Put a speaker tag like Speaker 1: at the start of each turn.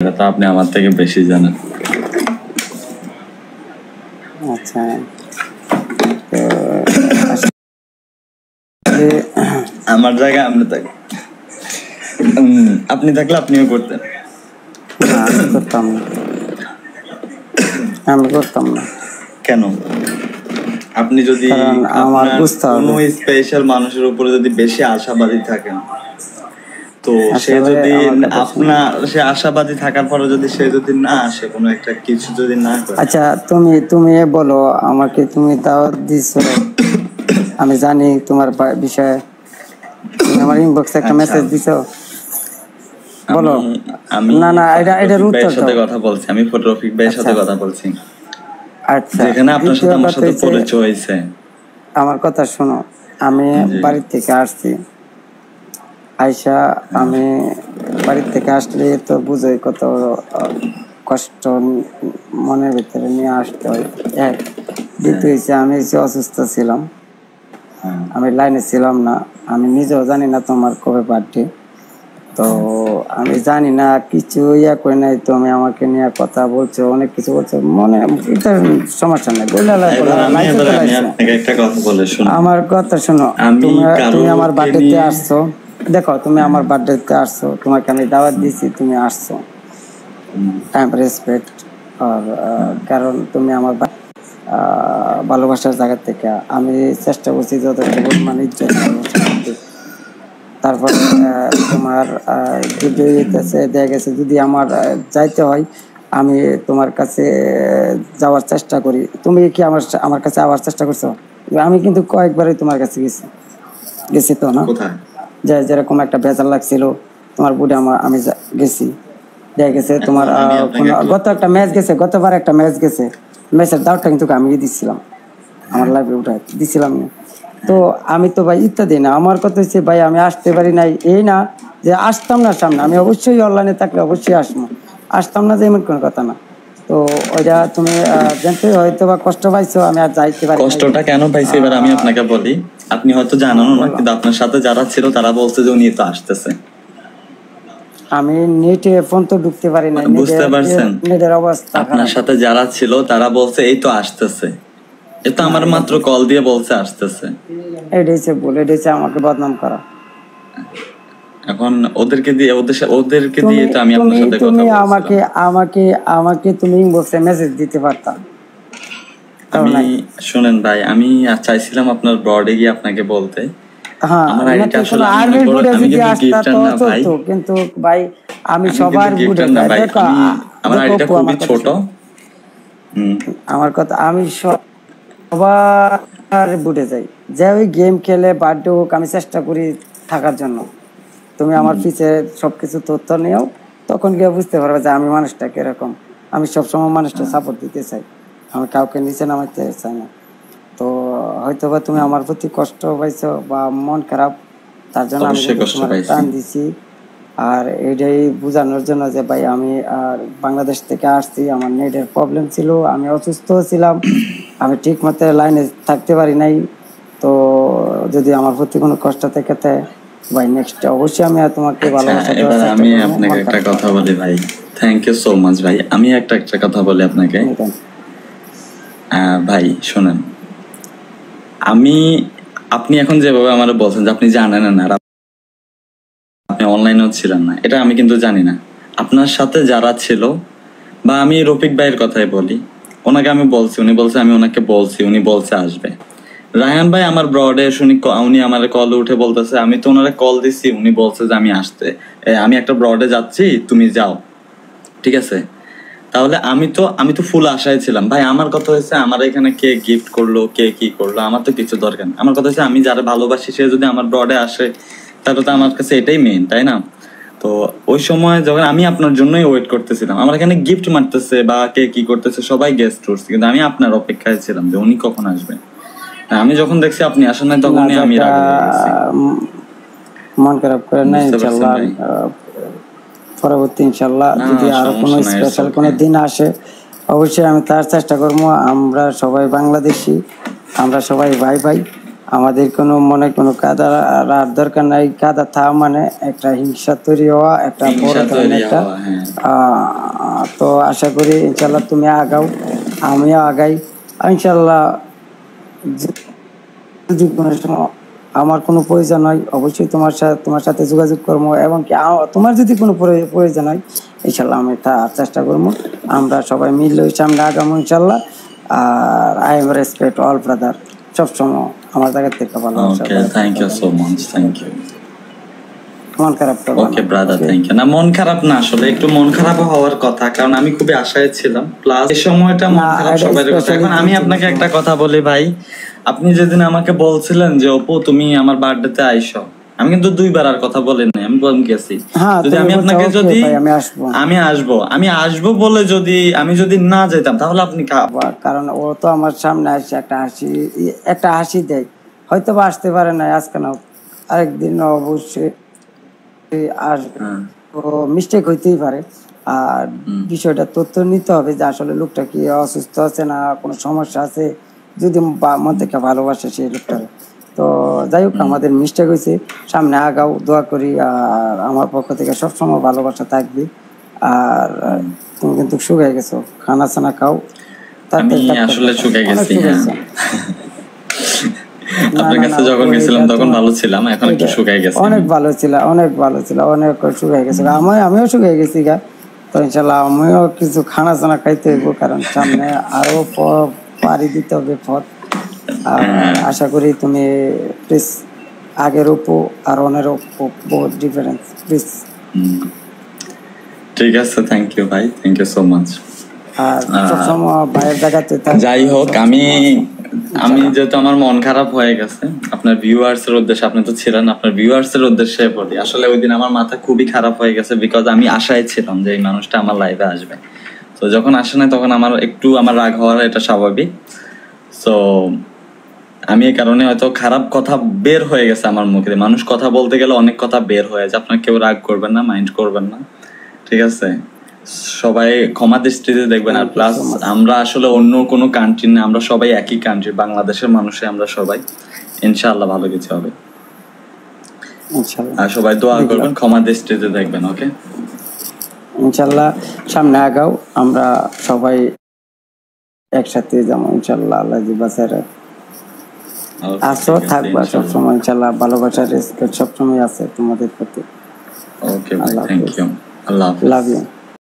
Speaker 1: এটা তো আপনি আমার থেকে বেশি জানেন।
Speaker 2: আচ্ছা,
Speaker 1: আমার জায়গায় আপনি থাকলে আপনিও করতেন।
Speaker 2: আমি করতাম না।
Speaker 1: কেন? আপনি যদি কোনো স্পেশাল মানুষের উপরে যদি বেশি আশাবাদী থাকেন, তো সে যদি সে আশাবাদী থাকার পরে যদি সে যদি না আসে, কোনো একটা কিছু যদি না করে।
Speaker 2: আচ্ছা, তুমি বলো আমাকে, তুমি দাওয়াত দিছো, আমি জানি তোমার বিষয়ে, তুমি আমার ইনবক্সে একটা মেসেজ দিছো, বলো।
Speaker 1: আমি
Speaker 2: না এটা
Speaker 1: রুতের সাথে কথা বলছি, আমি রফিক ভাইয়ের সাথে কথা বলছি।
Speaker 2: আচ্ছা,
Speaker 1: যেখানে আপনার সাথে আমার সাথে পরিচয় হয়েছে।
Speaker 2: আমার কথা শোনো, আমি বাড়ি থেকে আসছি, আয়শা, আমি বাড়ি থেকে আসলে তো বুঝোই কত কষ্ট মনের ভিতরে নিয়ে আসতে হয়। দ্বিতীয় হয়েছে, আমি অসুস্থ ছিলাম, আমি লাইনে ছিলাম না, আমি নিজেও জানি না তোমার কবে বার্থডে, তো আমি জানি না কিছু করে নাই, তুমি আমাকে নিয়ে কথা বলছো, অনেক কিছু বলছো, মনে সমস্যা নেই। আমার কথা শোনো, তুমি আমার বার্থডেতে আসছো, দেখো তুমি আমার বার্থডেতে আসছো, তোমাকে আমি দাওয়াত দিয়েছি, তুমি আসছো, আই এম রেসপেক্ট। আর কারণ তুমি আমার ভালোবাসার জায়গা থেকে আমি চেষ্টা করছি যতটুকু মানে ইজ্জত। তারপর তোমার দেখা গেছে যদি আমার যাইতে হয়, আমি তোমার কাছে যাওয়ার চেষ্টা করি, তুমি কি আমার কাছে আওয়ার চেষ্টা করছো? আমি কিন্তু কয়েকবারই তোমার কাছে গেছি তো না, যে যেরকম একটা ভেজাল লাগছিল তোমার বুড়ে আমি গেছি, দেখা গেছে তোমার গতবার একটা ম্যাচ গেছে, ম্যাচের দাওয়াতটা কিন্তু আমি দিচ্ছিলাম, আমার লাইফে উঠাই দিছিলাম না। তো আমি তো ভাই ইত্যাদি না, আমার কথা হচ্ছে ভাই আমি আসতে পারি নাই, এই না যে আসতাম না সামনে, আমি অবশ্যই অনলাইনে থাকলে অবশ্যই আসতাম না, যে এমন কোনো কথা না। তো ওইটা তুমি জানতে হয়তো বা কষ্ট পাইছো, আমি আর যাইতে পারি।
Speaker 1: কষ্টটা কেন পাইছি এবার আমি আপনাকে বলি, আপনি হয়তো জানেন না, কিন্তু আপনার সাথে যারা ছিল তারা বলছে যে উনি তো আসতেছে।
Speaker 2: আমি নেটে ফোন তো ঢুকতে পারি না,
Speaker 1: বুঝতে পারছেন
Speaker 2: নেটের অবস্থা।
Speaker 1: আপনার সাথে যারা ছিল তারা বলছে এই তো আসতেছে, এটা আমার মাত্র কল দিয়ে বলছে আসতেছে।
Speaker 2: এটাই বলে, এটাই আমাকে বদনাম করা।
Speaker 1: এখন ওদেরকে দিয়ে তো আমি আপনার সাথে কথা
Speaker 2: বলছি, আমাকে তুমি ইনবক্সে মেসেজ দিতে পারতা।
Speaker 1: আমি শুনেন ভাই, আমি চাইছিলাম আপনার ব্রডে গিয়ে আপনাকে বলতে, আমার আইডিটা আসলে আমি কিন্তু
Speaker 2: কিন্তু ভাই আমি সবার বুড়ে যাই, দেখো
Speaker 1: আমার আইডিটা খুবই ছোট।
Speaker 2: আমার কথা, আমি সবার বুড়ে যাই, যে ওই গেম খেলে বার্থডে হোক, আমি চেষ্টা করি থাকার জন্য। তুমি আমার পিছে সবকিছু তথ্য নিও, তখন গিয়ে বুঝতে পারবে যে আমি মানুষটা কিরকম। আমি সবসময় মানুষটা সাপোর্ট দিতে চাই, আমি কাউকে নিচে নামাইতে চাই না। তো হয়তো বা তুমি আমার প্রতি কষ্ট পাইছো বা মন খারাপ, তার জন্য আমি তোমার টান দিছি। আর এটাই বোঝানোর জন্য যে ভাই আমি বাংলাদেশ থেকে আসছি, আমার নেটের প্রবলেম ছিল, আমি অসুস্থ ছিলাম, আমি ঠিক মতো লাইনে থাকতে পারি নাই। তো যদি আমার প্রতি কোনো কষ্ট থেকে ভাই নেক্সট অবশ্যই আমি তোমাকে ভালোবাসা দেওয়ার চেষ্টা করব।
Speaker 1: আমি আপনাকে একটা কথা বলি ভাই, থ্যাংক ইউ সো মাচ ভাই। আমি একটা কথা বলি আপনাকে ভাই, শুনেন, আপনি এখন যেভাবে আমার বলছেন যে আপনি জানেন না, আপনি অনলাইনেও ছিলেন না, এটা আমি কিন্তু জানি না। আপনার সাথে যারা ছিল, বা আমি রফিক ভাইয়ের কথাই বলি, ওনাকে আমি বলছি, উনি বলছে আমি ওনাকে বলছি, উনি বলছে আসবে। রায়হান ভাই আমার ব্রডে উনি আমার কল উঠে বলতেছে, আমি তো ওনারে কল দিছি, উনি বলছে যে আমি একটা ব্রডে যাচ্ছি, তুমি যাও, ঠিক আছে। তাহলে আমি তো ফুল আশায় ছিলাম ভাই। আমার কথা হয়েছে, আমার এখানে কে গিফট করলো, কে কি করলো, আমার তো কিছু দরকার নেই। আমার কথা হচ্ছে, আমি যারা ভালোবাসি সে যদি আমার ব্রডে আসে, তাহলে তো আমার কাছে এটাই মেইন, তাই না? তো ওই সময় যখন আমি আপনার জন্যই ওয়েট করতেছিলাম, আমার এখানে গিফট মারতেছে বা কে কি করতেছে সবাই গেস্ট করছে, কিন্তু আমি আপনার অপেক্ষায় ছিলাম যে উনি কখন আসবে। আমি যখন দেখছি আপনি আসেন না, তখনই আমি
Speaker 2: মন খারাপ করে না। ইনশাআল্লাহ পরবর্তী ইনশাআল্লাহ যদি আরো কোনো স্পেশাল কোনো দিন আসে, অবশ্যই আমি তার চেষ্টা করবো। আমরা সবাই বাংলাদেশি, আমরা সবাই ভাই ভাই, আমাদের কোনো মনে কোনো কাদা আর দরকার নাই। কাদা থাকা মানে একটা হিংসা তৈরি হওয়া, একটা বড়
Speaker 1: হিংসা
Speaker 2: ধরনের
Speaker 1: তৈরি
Speaker 2: একটা
Speaker 1: হওয়া, হ্যাঁ।
Speaker 2: তো আশা করি ইনশাল্লাহ তুমি আগাও, আমিও আগাই ইনশাল্লাহ। যদি কোনো সময় আমার কোনো প্রয়োজন হয় অবশ্যই তোমার সাথে যোগাযোগ করবো, এবং কি তোমার যদি কোনো প্রয়োজন হয় ইনশাল্লাহ আমি তা চেষ্টা করবো। আমরা সবাই মিলে সামনে আগামো ইনশাল্লাহ। আর I am respect all brother, সবসময় আমার জায়গা থেকে ভালোবাসা।
Speaker 1: Okay, thank you so much, thank you.
Speaker 2: মন খারাপ করবো
Speaker 1: ওকে ব্রাদার, থ্যাংক ইউ। না, মন খারাপ না, আসলে একটু মন খারাপ হওয়ার কথা, কারণ আমি খুবই আশায় ছিলাম, প্লাস এই সময়টা মন খারাপ সবাই কথা। এখন আমি আপনাকে একটা কথা বলি ভাই, আপনি যেদিন আমাকে বলছিলেন যে অপু তুমি আমার বার্থডেতে আইসো, আমি কিন্তু 2বার আর কথা বলি নাই, আমি বলে গেছি যদি আমি আপনাকে যদি আমি আসবো বলে আমি যদি না যেতাম তাহলে আপনি
Speaker 2: কারণ ও তো আমার সামনে আসে একটা হাসি দেয়, হয়তো বা আসতে পারে না আজকে, না আরেকদিন অবশ্যই আসবে। তো মিস্টেক হইতেই পারে। আর বিষয়টা তথ্য নিতে হবে যে আসলে লোকটা কি অসুস্থ আছে না কোনো সমস্যা আছে, যদি মন থেকে ভালোবাসে সেই লোকটার। তো যাই হোক, আমাদের মিস্টেক হয়েছে, সামনে আগাও, দোয়া করি। আর আমার পক্ষ থেকে সবসময় ভালোবাসা থাকবে। আর তুমি কিন্তু শুকিয়ে গেছো, খানা ছানা খাও।
Speaker 1: আমি আসলে শুকিয়ে গেছি, আপনার কাছে যখন গেছিলাম তখন ভালো ছিলাম, এখন একটু শুকিয়ে গেছি।
Speaker 2: অনেক ভালো ছিল, অনেক শুকিয়ে গেছে। আমিও শুকিয়ে গেছি গা। তো ইনশাল্লাহ আমিও কিছু খানা ছানা খাইতে হইব, কারণ সামনে আরো পাড়ি দিতে হবে পথ। আশা করি তুমি প্লিজ আগের উপো আর অনের উপো বহুত ডিফারেন্স, প্লিজ।
Speaker 1: ঠিক আছে, থ্যাংক ইউ ভাই, থ্যাংক ইউ সো মাচ।
Speaker 2: আর সবসময় বাইরের জায়গাতে
Speaker 1: যাই হোক, আমি যেহেতু আমার মন খারাপ হয়ে গেছে, আপনার ভিউয়ার্স এর উদ্দেশ্যে, আপনি তো ছিলেন, আপনার ভিউয়ার্স এর উদ্দেশ্যে বলি, আসলে ওই দিন আমার মাথা খুবই খারাপ হয়ে গেছে, বিকজ আমি আশায় ছিলাম যে এই মানুষটা আমার লাইভে আসবে। তো যখন আসে না তখন আমার রাগ হওয়ার এটা স্বাভাবিক। সো আমি এই কারণে হয়তো খারাপ কথা বের হয়ে গেছে আমার মুখে। মানুষ কথা বলতে গেলে অনেক কথা বের হয়ে যায়, আপনার কেউ রাগ করবেন না, মাইন্ড করবেন না, ঠিক আছে? সবাই ক্ষমা দৃষ্টিতে দেখবেন। আর প্লাস আমরা আসলে অন্য কোনো কান্ট্রি না, আমরা সবাই একই কান্ট্রি, বাংলাদেশের মানুষে আমরা সবাই। ইনশাআল্লাহ ভালো কিছু হবে, আর সবাই দোয়া করবেন, ক্ষমা দৃষ্টিতে দেখবেন। ওকে,
Speaker 2: ইনশাআল্লাহ সামনে আগাও, আমরা সবাই একসাথে যাবো ইনশাআল্লাহ। আল্লাহ বাঁচায় আসো, থাকবা সবসময় ইনশাআল্লাহ। ভালোবাসা, রেসপেক্ট সবসময় আছে তোমাদের প্রতি।
Speaker 1: ওকে ভাই, থ্যাংক ইউ, আল্লাহ হাফেজ,
Speaker 2: লাভ ইউ।